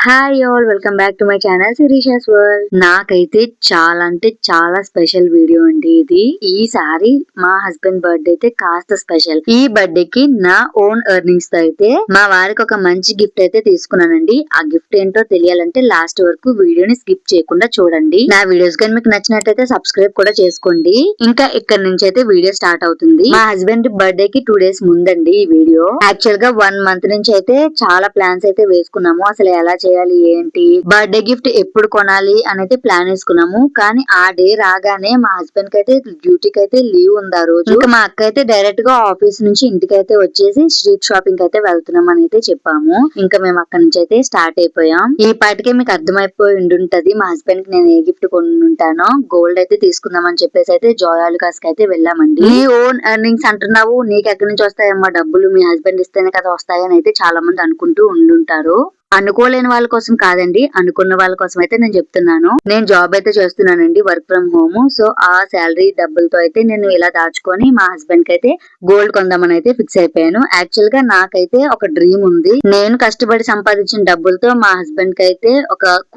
Hi all, welcome back to my channel Sirisha's world. నాకైతే చాలా అంటే చాలా స్పెషల్ వీడియో అండి ఇది. ఈసారి మా హస్బెండ్ బర్త్డే అయితే కాస్త స్పెషల్. ఈ బర్త్డే కి నా ఓన్ ఎర్నింగ్స్ తో అయితే మా వారికి ఒక మంచి గిఫ్ట్ అయితే తీసుకున్నానండి. ఆ గిఫ్ట్ ఏంటో తెలియాలంటే లాస్ట్ వరకు వీడియోని స్కిప్ చేయకుండా చూడండి. నా వీడియోస్ కానీ మీకు నచ్చినట్టయితే సబ్స్క్రైబ్ కూడా చేసుకోండి. ఇంకా ఇక్కడ నుంచి అయితే వీడియో స్టార్ట్ అవుతుంది. మా హస్బెండ్ బర్త్డే కి 2 days ముందండి ఈ వీడియో. యాక్చువల్ గా 1 month నుంచి అయితే చాలా ప్లాన్స్ అయితే వేసుకున్నాము. అసలు ఎలా చేయాలి ఏంటి, బర్త్డే గిఫ్ట్ ఎప్పుడు కొనాలి అనేది ప్లాన్ వేసుకున్నాము. కానీ ఆ డే రాగానే మా హస్బెండ్ కి అయితే డ్యూటీకి అయితే లీవ్ ఉంది ఆ రోజు. ఇంకా మా అక్క అయితే డైరెక్ట్ గా ఆఫీస్ నుంచి ఇంటికి అయితే వచ్చేసి స్ట్రీట్ షాపింగ్ అయితే వెళ్తున్నాం అని అయితే చెప్పాము. ఇంకా మేము అక్కడ నుంచి అయితే స్టార్ట్ అయిపోయాం. ఈ పాటికే మీకు అర్థమైపోయి ఉండుంటది మా హస్బెండ్ కి నేను ఏ గిఫ్ట్ కొనుంటానో. గోల్డ్ అయితే తీసుకుందాం అని చెప్పేసి అయితే జాయాలుకాస్ కి అయితే వెళ్ళామండి. నీ ఓన్ ఎర్నింగ్స్ అంటున్నావు, నీకు ఎక్కడి నుంచి వస్తాయమ్మా డబ్బులు, మీ హస్బెండ్ ఇస్తేనే కదా వస్తాయని అయితే చాలా మంది అనుకుంటూ ఉండుంటారు. అనుకోలేని వాళ్ళ కోసం కాదండి, అనుకున్న వాళ్ళ కోసం అయితే నేను చెప్తున్నాను. నేను జాబ్ అయితే చేస్తున్నానండి, వర్క్ ఫ్రమ్ హోమ్. సో ఆ శాలరీ డబ్బులతో అయితే నేను ఇలా దాచుకొని మా హస్బెండ్ కి అయితే గోల్డ్ కొందామని అయితే ఫిక్స్ అయిపోయాను. యాక్చువల్ గా నాకైతే ఒక డ్రీమ్ ఉంది. నేను కష్టపడి సంపాదించిన డబ్బులతో మా హస్బెండ్ కి అయితే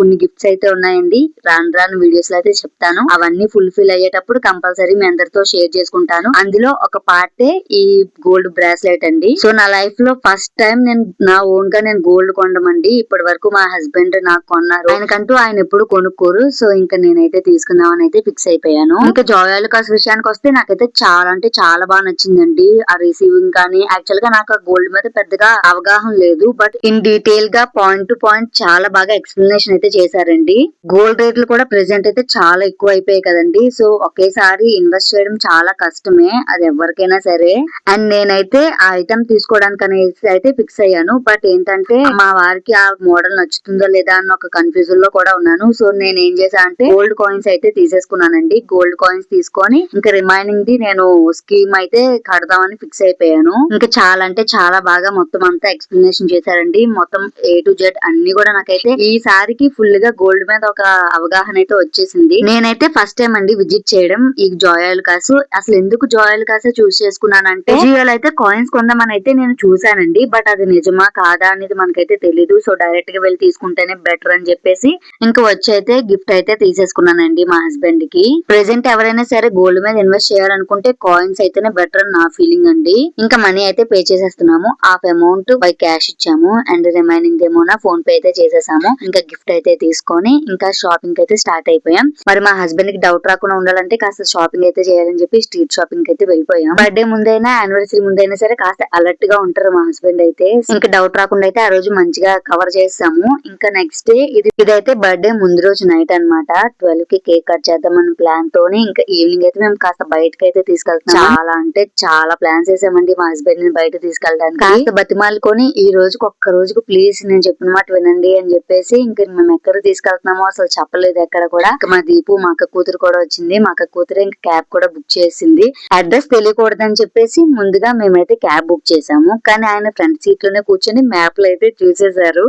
కొన్ని గిఫ్ట్స్ అయితే ఉన్నాయండి. రాను రాను వీడియోస్ లో అయితే చెప్తాను. అవన్నీ ఫుల్ఫిల్ అయ్యేటప్పుడు కంపల్సరీ మీ అందరితో షేర్ చేసుకుంటాను. అందులో ఒక పార్టే ఈ గోల్డ్ బ్రాస్లెట్ అండి. సో నా లైఫ్ లో ఫస్ట్ టైం నేను నా ఓన్ గా నేను గోల్డ్ కొనడం. ఇప్పటి వరకు మా హస్బెండ్ నాకు కొన్నారు, ఆయనకంటూ ఆయన ఎప్పుడు కొనుక్కోరు. సో ఇంకా నేనైతే తీసుకుందామని అయితే ఫిక్స్ అయిపోయాను. ఇంకా జాయాలుకాస్ విషయానికి వస్తే నాకైతే చాలా అంటే చాలా బాగా నచ్చిందండి ఆ రిసీవింగ్ కానీ. యాక్చువల్ గా నాకు గోల్డ్ మీద పెద్దగా అవగాహన లేదు, బట్ ఇన్ డీటెయిల్ గా పాయింట్ టు పాయింట్ చాలా బాగా ఎక్స్ప్లెనేషన్ అయితే చేశారండి. గోల్డ్ రేట్లు కూడా ప్రెసెంట్ అయితే చాలా ఎక్కువ అయిపోయాయి కదండి. సో ఒకేసారి ఇన్వెస్ట్ చేయడం చాలా కష్టమే, అది ఎవరికైనా సరే. అండ్ నేనైతే ఆ ఐటమ్ తీసుకోవడానికి అనేసి అయితే ఫిక్స్ అయ్యాను. బట్ ఏంటంటే మా వారికి ఆ మోడల్ నచ్చుతుందో లేదా అన్న ఒక కన్ఫ్యూజన్ లో కూడా ఉన్నాను. సో నేను ఏం చేసా అంటే గోల్డ్ కాయిన్స్ అయితే తీసేసుకున్నానండి. గోల్డ్ కాయిన్స్ తీసుకొని ఇంకా రిమైనింగ్ ది నేను స్కీమ్ అయితే కడదామని ఫిక్స్ అయిపోయాను. ఇంకా చాలా అంటే చాలా బాగా మొత్తం అంతా ఎక్స్ప్లెనేషన్ చేశారండి. మొత్తం A to Z అన్ని కూడా నాకైతే ఈసారికి ఫుల్ గా గోల్డ్ మీద ఒక అవగాహన అయితే వచ్చేసింది. నేనైతే ఫస్ట్ టైం అండి విజిట్ చేయడం ఈ జాయాలుకాస్. అసలు ఎందుకు జాయాలుకాస్ చూస్ చేసుకున్నానంటే జియోలో అయితే కాయిన్స్ కొందామని అయితే నేను చూసానండి. బట్ అది నిజమా కాదా అనేది మనకైతే తెలీదు. సో డైరెక్ట్ గా వెళ్ళి తీసుకుంటేనే బెటర్ అని చెప్పేసి ఇంకా వచ్చి అయితే గిఫ్ట్ అయితే తీసేసుకున్నానండి మా హస్బెండ్ కి. ప్రెసెంట్ ఎవరైనా సరే గోల్డ్ మీద ఇన్వెస్ట్ చేయాలనుకుంటే కాయిన్స్ అయితేనే బెటర్ అని నా ఫీలింగ్ అండి. ఇంకా మనీ అయితే పే చేసేస్తున్నాము. హాఫ్ అమౌంట్ బై క్యాష్ ఇచ్చాము అండ్ రిమైనింగ్ ఏమోనా ఫోన్ పే అయితే చేసేసాము. ఇంకా గిఫ్ట్ అయితే తీసుకొని ఇంకా షాపింగ్ అయితే స్టార్ట్ అయిపోయాం. మరి మా హస్బెండ్ కి డౌట్ రాకుండా ఉండాలంటే కాస్త షాపింగ్ అయితే చేయాలని చెప్పి స్ట్రీట్ షాపింగ్ అయితే వెళ్ళిపోయాం. బర్త్డే ముందైనా యానివర్సరీ ముందైనా సరే కాస్త అలర్ట్ గా ఉంటారు మా హస్బెండ్ అయితే. ఇంకా డౌట్ రాకుండా అయితే ఆ రోజు మంచిగా కవర్ చేసాము. ఇంకా నెక్స్ట్ డే ఇదైతే బర్త్డే ముందు రోజు నైట్ అన్నమాట. 12 కి కేక్ కట్ చేద్దామన్న ప్లాన్ తోని ఇంకా ఈవినింగ్ అయితే మేము కాస్త బయటకి అయితే తీసుకెళ్తాం. చాలా అంటే చాలా ప్లాన్స్ వేసామండి మా హస్బెండ్ ని బయట తీసుకెళ్ళడానికి. కాస్త బతిమాలుకొని ఈ రోజుకి ఒక్క రోజుకు ప్లీజ్ నేను చెప్పిన మాట వినండి అని చెప్పేసి ఇంకా మేము ఎక్కడ తీసుకెళ్తున్నామో అసలు చెప్పలేదు ఎక్కడ కూడా. ఇంకా మా దీపు మా అక్క కూతురు కూడా వచ్చింది. మా అక్క కూతురు ఇంకా క్యాబ్ కూడా బుక్ చేసింది. అడ్రస్ తెలియకూడదని చెప్పేసి ముందుగా మేమైతే క్యాబ్ బుక్ చేసాము. కానీ ఆయన ఫ్రంట్ సీట్ లోనే కూర్చొని మ్యాప్ లో అయితే చూసేశారు.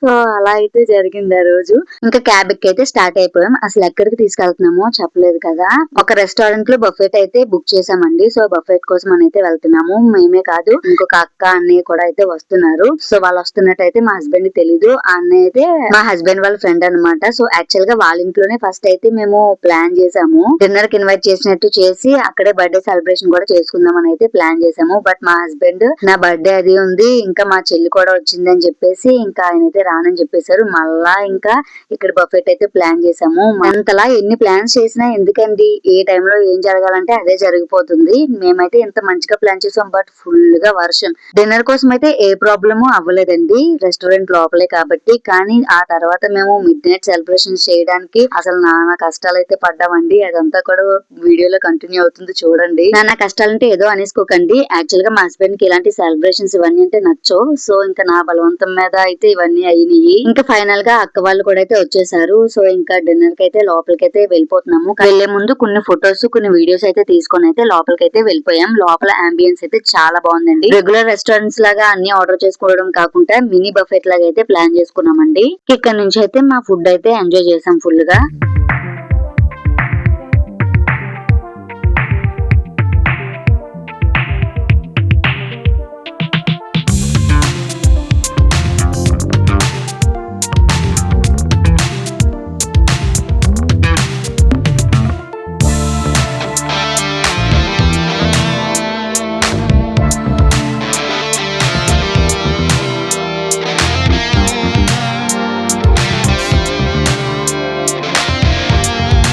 సో అలా అయితే జరిగింది ఆ రోజు. ఇంకా క్యాబ్ కి అయితే స్టార్ట్ అయిపోయాం. అసలు ఎక్కడికి తీసుకెళ్తున్నామో చెప్పలేదు కదా. ఒక రెస్టారెంట్ లో బఫెట్ అయితే బుక్ చేసామండి. సో బఫెట్ కోసం అని అయితే వెళ్తున్నాము. మేమే కాదు ఇంకొక అక్క అన్నయ్య కూడా అయితే వస్తున్నారు. సో వాళ్ళు వస్తున్నట్టు అయితే మా హస్బెండ్ కి తెలీదు. ఆ అన్నయ్య అయితే మా హస్బెండ్ వాళ్ళ ఫ్రెండ్ అనమాట. సో యాక్చువల్ గా వాళ్ళ ఇంట్లోనే ఫస్ట్ అయితే మేము ప్లాన్ చేసాము. డిన్నర్ కి ఇన్వైట్ చేసినట్టు చేసి అక్కడే బర్త్డే సెలబ్రేషన్ కూడా చేసుకుందాం అని అయితే ప్లాన్ చేసాము. బట్ మా హస్బెండ్ నా బర్త్డే అది ఉంది, ఇంకా మా చెల్లి కూడా వచ్చింది అని చెప్పేసి ఇంకా ఆయన అయితే రానని చెప్పేశారు. మళ్ళా ఇంకా ఇక్కడ బఫెట్ అయితే ప్లాన్ చేసాము. అంతలా ఎన్ని ప్లాన్స్ చేసినా ఎందుకండి, ఏ టైంలో ఏం జరగాలంటే అదే జరిగిపోతుంది. మేమైతే ఎంత మంచిగా ప్లాన్ చేసాం, బట్ ఫుల్ గా వర్షం. డిన్నర్ కోసం అయితే ఏ ప్రాబ్లము అవ్వలేదండి, రెస్టారెంట్ లోపలే కాబట్టి. కానీ ఆ తర్వాత మేము మిడ్ నైట్ సెలబ్రేషన్ చేయడానికి అసలు నానా కష్టాలు అయితే పడ్డామండి. అదంతా కూడా వీడియోలో కంటిన్యూ అవుతుంది చూడండి. నానా కష్టాలంటే ఏదో అనేసుకోకండి. యాక్చువల్ గా మా హస్బెండ్ కి ఇలాంటి సెలబ్రేషన్స్ ఇవన్నీ అంటే నచ్చవు. సో ఇంకా నా బలవంతం మీద అయితే ఇవన్నీ అయినాయి. ఇంకా ఫైనల్ గా అక్క వాళ్ళు కూడా అయితే వచ్చేసారు. సో ఇంకా డిన్నర్ కి అయితే లోపలికి అయితే వెళ్ళిపోతున్నాము. వెళ్లే ముందు కొన్ని ఫొటోస్ కొన్ని వీడియోస్ అయితే తీసుకొని అయితే లోపలికి అయితే వెళ్ళిపోయాం. లోపల అంబియన్స్ అయితే చాలా బాగుందండి. రెగ్యులర్ రెస్టారెంట్స్ లాగా అన్ని ఆర్డర్ చేసుకోవడం కాకుండా మినీ బఫెట్ లాగా అయితే ప్లాన్ చేసుకున్నామండి. ఇక్కడ నుంచి అయితే మా ఫుడ్ అయితే ఎంజాయ్ చేసాం ఫుల్ గా.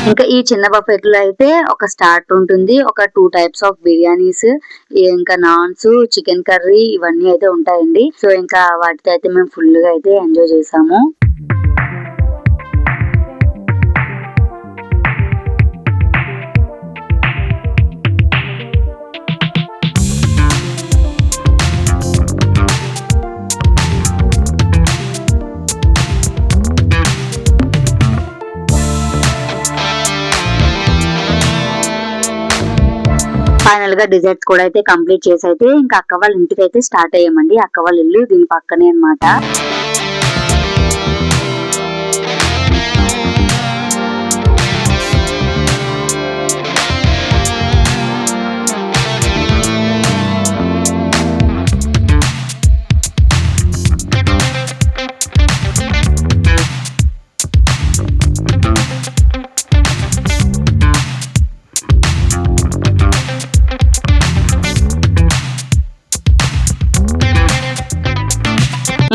ఇంకా ఈ చిన్న బఫెట్ లో అయితే ఒక స్టార్ట్ ఉంటుంది, ఒక 2 టైప్స్ ఆఫ్ బిర్యానీస్, ఇంకా నాన్స్, చికెన్ కర్రీ ఇవన్నీ అయితే ఉంటాయండి. సో ఇంకా వాటితో అయితే మేము ఫుల్ గా అయితే ఎంజాయ్ చేసాము. ఫైనల్ గా డిజర్ట్స్ కూడా అయితే కంప్లీట్ చేసి అయితే ఇంకా అక్క వాళ్ళ ఇంటికి అయితే స్టార్ట్ అయ్యామండి. అక్క వాళ్ళ ఇల్లు దీని పక్కనే అన్నమాట.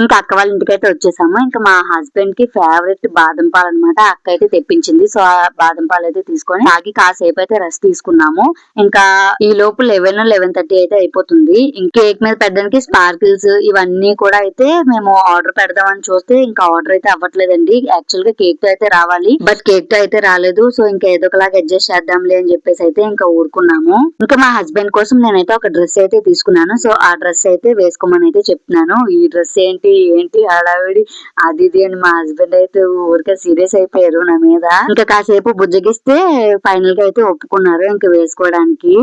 ఇంకా అక్క వాళ్ళ ఇంటికి అయితే వచ్చేసాము. ఇంకా మా హస్బెండ్ కి ఫేవరెట్ బాదం పాలు అనమాట, అక్క అయితే తెప్పించింది. సో ఆ బాదం పాలు అయితే తీసుకొని తాగి కాసేపు అయితే రెస్ట్ తీసుకున్నాము. ఇంకా ఈ లోపు 11-11:30 అయితే అయిపోతుంది. ఇంకా కేక్ మీద పెట్టడానికి స్పార్కిల్స్ ఇవన్నీ కూడా అయితే మేము ఆర్డర్ పెడదామని చూస్తే ఇంకా ఆర్డర్ అయితే అవ్వట్లేదండి. యాక్చువల్ గా కేక్ తో అయితే రావాలి, బట్ కేక్ తో అయితే రాలేదు. సో ఇంకా ఏదో ఒకలాగా అడ్జస్ట్ చేద్దాంలే అని చెప్పేసి అయితే ఇంకా ఊరుకున్నాము. ఇంకా మా హస్బెండ్ కోసం నేనైతే ఒక డ్రెస్ అయితే తీసుకున్నాను. సో ఆ డ్రెస్ అయితే వేసుకోమని అయితే చెప్తున్నాను. ఈ డ్రెస్ ఏంటి హడావిడి అది ఇది అని మా హస్బెండ్ అయితే ఊరికే సీరియస్ అయిపోయారు నా మీద. ఇంకా కాసేపు బుజ్జగిస్తే ఫైనల్ గా అయితే ఒప్పుకున్నారు ఇంకా వేసుకోవడానికి.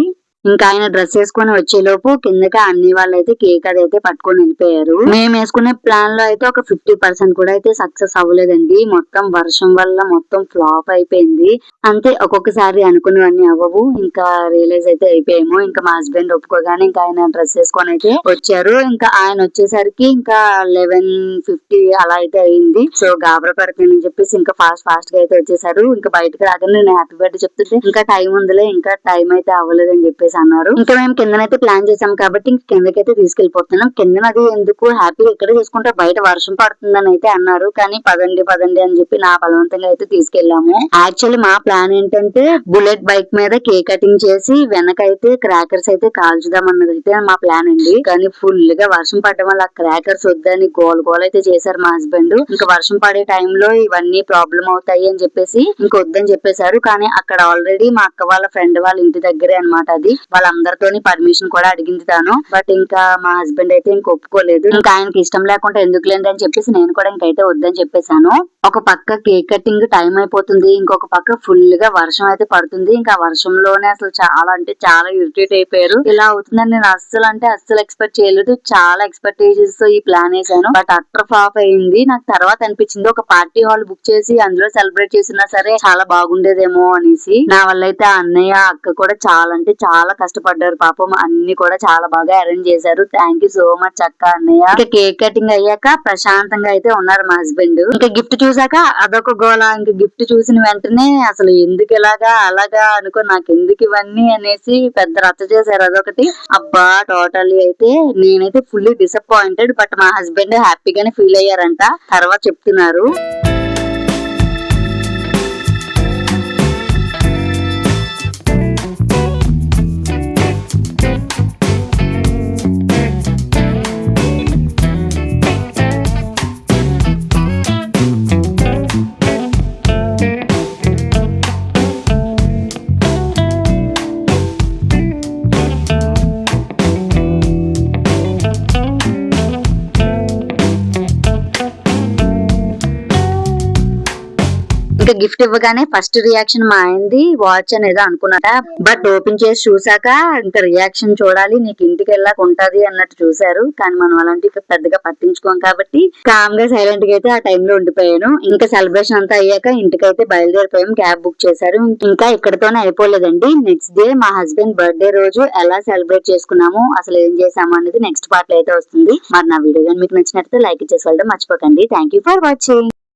ఇంకా ఆయన డ్రెస్ వేసుకుని వచ్చేలోపు కిందకి అన్ని వాళ్ళు అయితే కేక్ అదైతే పట్టుకొని వెళ్ళిపోయారు. మేము వేసుకునే ప్లాన్ లో అయితే ఒక 50% కూడా అయితే సక్సెస్ అవ్వలేదండి. మొత్తం వర్షం వల్ల మొత్తం ఫ్లాప్ అయిపోయింది. అంతే, ఒక్కొక్కసారి అనుకున్నవన్నీ అవ్వవు. ఇంకా రియలైజ్ అయితే అయిపోయాము. ఇంకా మా హస్బెండ్ ఒప్పుకోగానే ఇంకా ఆయన డ్రెస్ వేసుకొని అయితే వచ్చారు. ఇంకా ఆయన వచ్చేసరికి ఇంకా 11:50 అలా అయితే అయింది. సో గాబరా పడుతుందని చెప్పేసి ఇంకా ఫాస్ట్ గా అయితే వచ్చేసారు. ఇంకా బయటకు రాగానే నేను హ్యాపీ బర్త్డే చెప్తుంటే ఇంకా టైం ఉందిలే, ఇంకా టైం అయితే అవ్వలేదని చెప్పేసి అన్నారు. ఇంకా మేము కిందనైతే ప్లాన్ చేసాం కాబట్టి ఇంక కిందకైతే తీసుకెళ్లిపోతున్నాం. కింద అది ఎందుకు హ్యాపీగా ఎక్కడ చేసుకుంటే బయట వర్షం పడుతుందని అయితే అన్నారు. కానీ పదండి అని చెప్పి నా బలవంతంగా అయితే తీసుకెళ్లాము. యాక్చువల్లీ మా ప్లాన్ ఏంటంటే బుల్లెట్ బైక్ మీద కేక్ కటింగ్ చేసి వెనకైతే క్రాకర్స్ అయితే కాల్చుదాం అన్నది అయితే మా ప్లాన్ అండి. కానీ ఫుల్ గా వర్షం పడడం వల్ల క్రాకర్స్ వద్దని గోల్ అయితే చేశారు మా హస్బెండ్. ఇంకా వర్షం పడే టైంలో ఇవన్నీ ప్రాబ్లం అవుతాయి అని చెప్పేసి ఇంక వద్దని చెప్పేశారు. కానీ అక్కడ ఆల్రెడీ మా అక్క వాళ్ళ ఫ్రెండ్ వాళ్ళ ఇంటి దగ్గరే అనమాట అది. వాళ్ళందరితోని పర్మిషన్ కూడా అడిగింది తాను. బట్ ఇంకా మా హస్బెండ్ అయితే ఇంక ఒప్పుకోలేదు. ఇంకా ఆయనకి ఇష్టం లేకుండా ఎందుకు లేండి అని చెప్పేసి నేను కూడా ఇంకైతే వద్దని చెప్పేశాను. ఒక పక్క కేక్ కటింగ్ టైం అయిపోతుంది, ఇంకొక పక్క ఫుల్ గా వర్షం అయితే పడుతుంది. ఇంకా వర్షంలోనే అసలు చాలా అంటే చాలా ఇరిటేట్ అయిపోయారు. ఇలా అవుతుందని నేను అస్సలు ఎక్స్పెక్ట్ చేయలేదు. చాలా ఎక్స్పెక్టేషన్స్ తో ఈ ప్లాన్ వేసాను, బట్ అట్టర్ ఫ్లాప్ అయింది. నాకు తర్వాత అనిపించింది ఒక పార్టీ హాల్ బుక్ చేసి అందులో సెలబ్రేట్ చేసినా సరే చాలా బాగుండేదేమో అనేసి. నా వల్ల అయితే అన్నయ్య అక్క కూడా చాలా అంటే చాలా కష్టపడ్డారు పాపం. అన్ని కూడా చాలా బాగా అరేంజ్ చేశారు. థ్యాంక్ యూ సో మచ్ అక్క, అన్నయ్య. ఇంకా కేక్ కటింగ్ అయ్యాక ప్రశాంతంగా అయితే ఉన్నారు మా హస్బెండ్. ఇంకా గిఫ్ట్ చూసాక అదొక గోళ. ఇంకా గిఫ్ట్ చూసిన వెంటనే అసలు ఎందుకు ఇలాగా అలాగా అనుకో, నాకు ఎందుకు ఇవన్నీ అనేసి పెద్ద రచ్చ చేశారు అదొకటి. అబ్బా టోటల్లీ అయితే నేనైతే ఫుల్లీ డిసప్పాయింటెడ్. బట్ మా హస్బెండ్ హ్యాపీగానే ఫీల్ అయ్యారంట, తర్వాత చెప్తున్నారు. ఇంకా గిఫ్ట్ ఇవ్వగానే ఫస్ట్ రియాక్షన్ మా ఆయనది వాచ్ అనేది అనుకున్నట. బట్ ఓపెన్ చేసి చూసాక ఇంకా రియాక్షన్ చూడాలి, నీకు ఇంటికి వెళ్ళాక ఉంటది అన్నట్టు చూసారు. కానీ మనం అలాంటివి పెద్దగా పట్టించుకోం కాబట్టి కామ్ గా సైలెంట్ గా అయితే ఆ టైంలో ఉండిపోయాను. ఇంకా సెలబ్రేషన్ అంతా అయ్యాక ఇంటికైతే బయలుదేరిపోయాం. క్యాబ్ బుక్ చేశారు. ఇంకా ఇక్కడతోనే అయిపోలేదండి. నెక్స్ట్ డే మా హస్బెండ్ బర్త్డే రోజు ఎలా సెలబ్రేట్ చేసుకున్నాము, అసలు ఏం చేసాము అనేది నెక్స్ట్ పార్ట్ లో అయితే వస్తుంది. మరి నా వీడియో కానీ మీకు నచ్చినట్లయితే లైక్ చేసి వెళ్ళడం మర్చిపోకండి. Thank you for watching.